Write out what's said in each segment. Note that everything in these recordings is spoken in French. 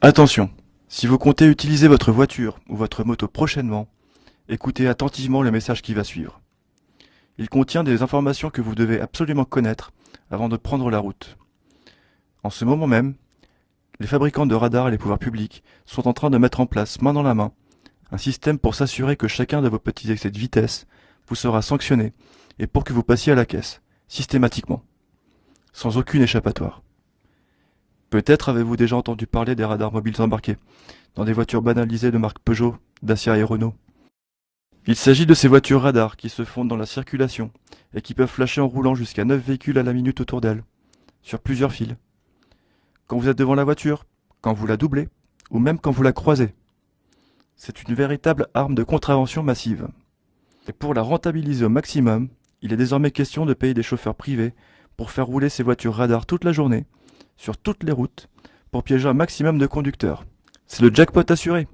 Attention, si vous comptez utiliser votre voiture ou votre moto prochainement, écoutez attentivement le message qui va suivre. Il contient des informations que vous devez absolument connaître avant de prendre la route. En ce moment même, les fabricants de radars et les pouvoirs publics sont en train de mettre en place, main dans la main, un système pour s'assurer que chacun de vos petits excès de vitesse vous sera sanctionné et pour que vous passiez à la caisse, systématiquement, sans aucune échappatoire. Peut-être avez-vous déjà entendu parler des radars mobiles embarqués dans des voitures banalisées de marque Peugeot, Dacia et Renault. Il s'agit de ces voitures radars qui se fondent dans la circulation et qui peuvent flasher en roulant jusqu'à 9 véhicules à la minute autour d'elles, sur plusieurs fils. Quand vous êtes devant la voiture, quand vous la doublez, ou même quand vous la croisez. C'est une véritable arme de contravention massive. Et pour la rentabiliser au maximum, il est désormais question de payer des chauffeurs privés pour faire rouler ces voitures radars toute la journée, sur toutes les routes, pour piéger un maximum de conducteurs. C'est le jackpot assuré.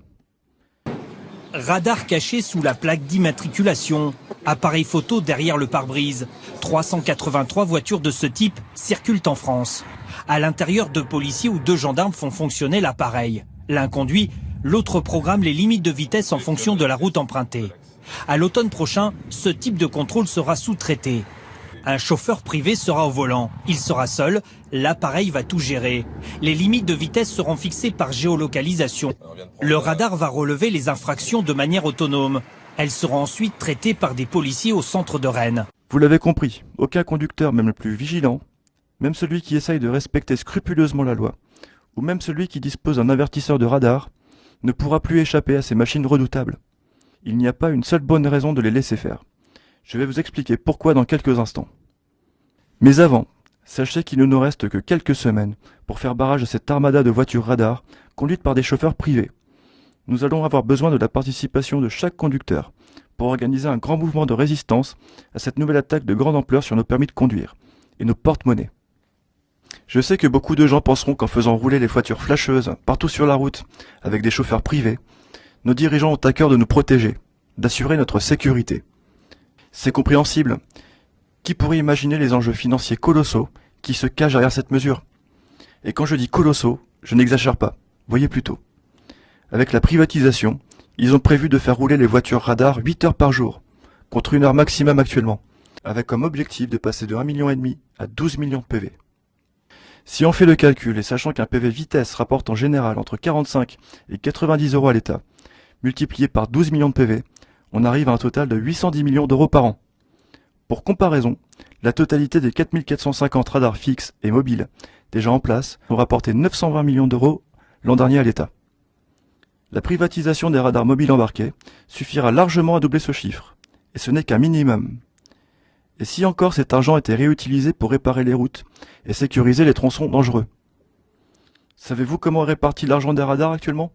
Radar caché sous la plaque d'immatriculation, appareil photo derrière le pare-brise. 383 voitures de ce type circulent en France. À l'intérieur, 2 policiers ou 2 gendarmes font fonctionner l'appareil. L'un conduit, l'autre programme les limites de vitesse en fonction de la route empruntée. À l'automne prochain, ce type de contrôle sera sous-traité. Un chauffeur privé sera au volant. Il sera seul, l'appareil va tout gérer. Les limites de vitesse seront fixées par géolocalisation. Le radar va relever les infractions de manière autonome. Elles seront ensuite traitées par des policiers au centre de Rennes. Vous l'avez compris, aucun conducteur, même le plus vigilant, même celui qui essaye de respecter scrupuleusement la loi, ou même celui qui dispose d'un avertisseur de radar, ne pourra plus échapper à ces machines redoutables. Il n'y a pas une seule bonne raison de les laisser faire. Je vais vous expliquer pourquoi dans quelques instants. Mais avant, sachez qu'il ne nous reste que quelques semaines pour faire barrage à cette armada de voitures radars conduites par des chauffeurs privés. Nous allons avoir besoin de la participation de chaque conducteur pour organiser un grand mouvement de résistance à cette nouvelle attaque de grande ampleur sur nos permis de conduire et nos porte-monnaies. Je sais que beaucoup de gens penseront qu'en faisant rouler les voitures flasheuses partout sur la route avec des chauffeurs privés, nos dirigeants ont à cœur de nous protéger, d'assurer notre sécurité. C'est compréhensible. Qui pourrait imaginer les enjeux financiers colossaux qui se cachent derrière cette mesure? Et quand je dis colossaux, je n'exagère pas, voyez plutôt. Avec la privatisation, ils ont prévu de faire rouler les voitures radars 8 heures par jour, contre 1 heure maximum actuellement, avec comme objectif de passer de 1,5 million à 12 millions de PV. Si on fait le calcul et sachant qu'un PV vitesse rapporte en général entre 45 et 90 euros à l'État, multiplié par 12 millions de PV, on arrive à un total de 810 millions d'euros par an. Pour comparaison, la totalité des 4450 radars fixes et mobiles déjà en place ont rapporté 920 millions d'euros l'an dernier à l'État. La privatisation des radars mobiles embarqués suffira largement à doubler ce chiffre, et ce n'est qu'un minimum. Et si encore cet argent était réutilisé pour réparer les routes et sécuriser les tronçons dangereux? Savez-vous comment est réparti l'argent des radars actuellement?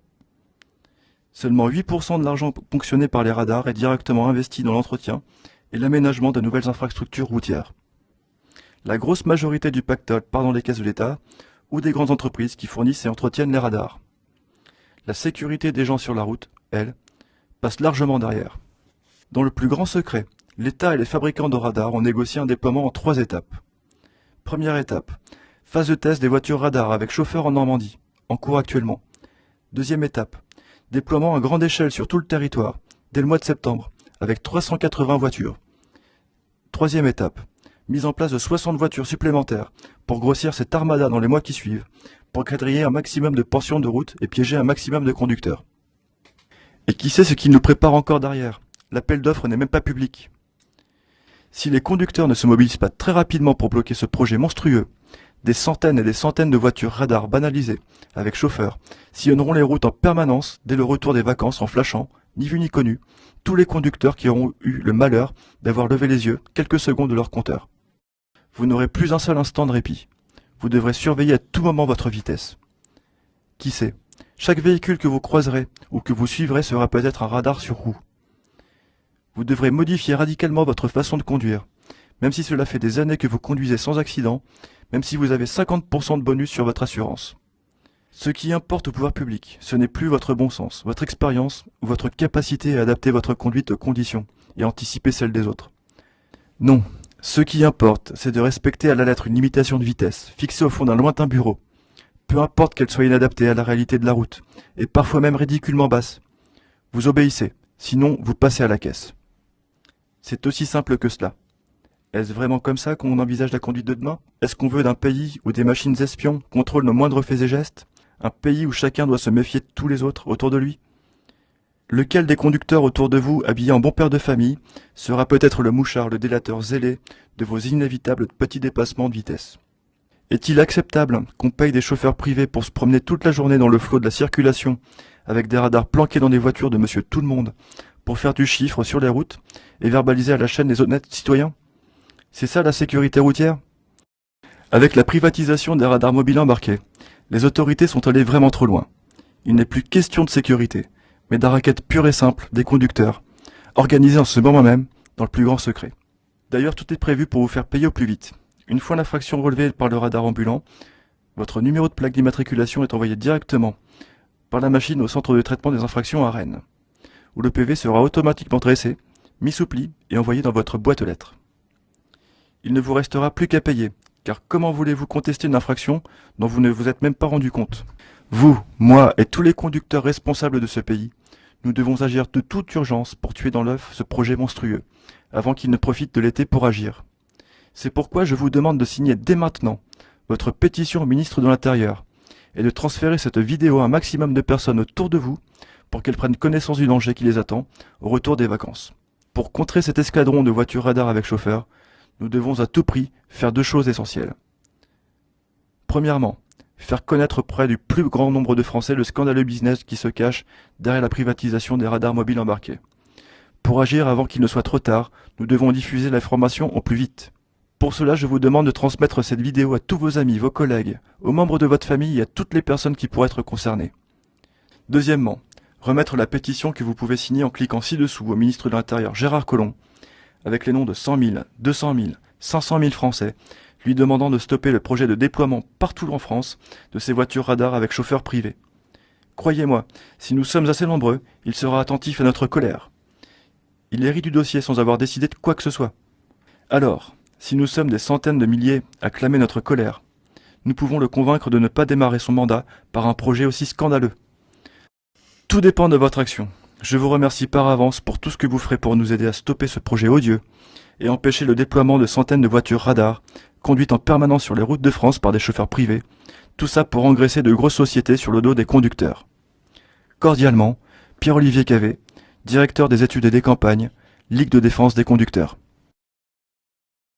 Seulement 8% de l'argent ponctionné par les radars est directement investi dans l'entretien et l'aménagement de nouvelles infrastructures routières. La grosse majorité du pactole part dans les caisses de l'État ou des grandes entreprises qui fournissent et entretiennent les radars. La sécurité des gens sur la route, elle, passe largement derrière. Dans le plus grand secret, l'État et les fabricants de radars ont négocié un déploiement en 3 étapes. Première étape, phase de test des voitures radars avec chauffeur en Normandie, en cours actuellement. Deuxième étape, déploiement à grande échelle sur tout le territoire, dès le mois de septembre, avec 380 voitures. Troisième étape, mise en place de 60 voitures supplémentaires pour grossir cette armada dans les mois qui suivent, pour quadriller un maximum de portions de route et piéger un maximum de conducteurs. Et qui sait ce qui nous prépare encore derrière? L'appel d'offres n'est même pas public. Si les conducteurs ne se mobilisent pas très rapidement pour bloquer ce projet monstrueux, des centaines et des centaines de voitures radars banalisées, avec chauffeurs, sillonneront les routes en permanence dès le retour des vacances en flashant, ni vu ni connu, tous les conducteurs qui auront eu le malheur d'avoir levé les yeux quelques secondes de leur compteur. Vous n'aurez plus un seul instant de répit. Vous devrez surveiller à tout moment votre vitesse. Qui sait, chaque véhicule que vous croiserez ou que vous suivrez sera peut-être un radar sur roue. Vous devrez modifier radicalement votre façon de conduire, même si cela fait des années que vous conduisez sans accident, même si vous avez 50% de bonus sur votre assurance. Ce qui importe au pouvoir public, ce n'est plus votre bon sens, votre expérience ou votre capacité à adapter votre conduite aux conditions et anticiper celles des autres. Non, ce qui importe, c'est de respecter à la lettre une limitation de vitesse, fixée au fond d'un lointain bureau, peu importe qu'elle soit inadaptée à la réalité de la route, et parfois même ridiculement basse. Vous obéissez, sinon vous passez à la caisse. C'est aussi simple que cela. Est-ce vraiment comme ça qu'on envisage la conduite de demain? Est-ce qu'on veut d'un pays où des machines espions contrôlent nos moindres faits et gestes? Un pays où chacun doit se méfier de tous les autres autour de lui? Lequel des conducteurs autour de vous, habillés en bon père de famille, sera peut-être le mouchard, le délateur zélé de vos inévitables petits dépassements de vitesse? Est-il acceptable qu'on paye des chauffeurs privés pour se promener toute la journée dans le flot de la circulation, avec des radars planqués dans des voitures de monsieur tout-le-monde, pour faire du chiffre sur les routes et verbaliser à la chaîne les honnêtes citoyens? C'est ça la sécurité routière? Avec la privatisation des radars mobiles embarqués, les autorités sont allées vraiment trop loin. Il n'est plus question de sécurité, mais d'un racket pur et simple des conducteurs, organisé en ce moment même, dans le plus grand secret. D'ailleurs, tout est prévu pour vous faire payer au plus vite. Une fois l'infraction relevée par le radar ambulant, votre numéro de plaque d'immatriculation est envoyé directement par la machine au centre de traitement des infractions à Rennes, où le PV sera automatiquement dressé, mis sous pli et envoyé dans votre boîte aux lettres. Il ne vous restera plus qu'à payer, car comment voulez-vous contester une infraction dont vous ne vous êtes même pas rendu compte? Vous, moi et tous les conducteurs responsables de ce pays, nous devons agir de toute urgence pour tuer dans l'œuf ce projet monstrueux, avant qu'il ne profite de l'été pour agir. C'est pourquoi je vous demande de signer dès maintenant votre pétition au ministre de l'Intérieur et de transférer cette vidéo à un maximum de personnes autour de vous pour qu'elles prennent connaissance du danger qui les attend au retour des vacances. Pour contrer cet escadron de voitures radars avec chauffeur, nous devons à tout prix faire deux choses essentielles. Premièrement, faire connaître auprès du plus grand nombre de Français le scandaleux business qui se cache derrière la privatisation des radars mobiles embarqués. Pour agir avant qu'il ne soit trop tard, nous devons diffuser l'information au plus vite. Pour cela, je vous demande de transmettre cette vidéo à tous vos amis, vos collègues, aux membres de votre famille et à toutes les personnes qui pourraient être concernées. Deuxièmement, remettre la pétition que vous pouvez signer en cliquant ci-dessous au ministre de l'Intérieur Gérard Collomb, avec les noms de 100 000, 200 000, 500 000 Français, lui demandant de stopper le projet de déploiement partout en France de ces voitures radars avec chauffeur privé. Croyez-moi, si nous sommes assez nombreux, il sera attentif à notre colère. Il hérite du dossier sans avoir décidé de quoi que ce soit. Alors, si nous sommes des centaines de milliers à clamer notre colère, nous pouvons le convaincre de ne pas démarrer son mandat par un projet aussi scandaleux. Tout dépend de votre action. Je vous remercie par avance pour tout ce que vous ferez pour nous aider à stopper ce projet odieux et empêcher le déploiement de centaines de voitures radars conduites en permanence sur les routes de France par des chauffeurs privés, tout ça pour engraisser de grosses sociétés sur le dos des conducteurs. Cordialement, Pierre-Olivier Cavé, directeur des études et des campagnes, Ligue de défense des conducteurs.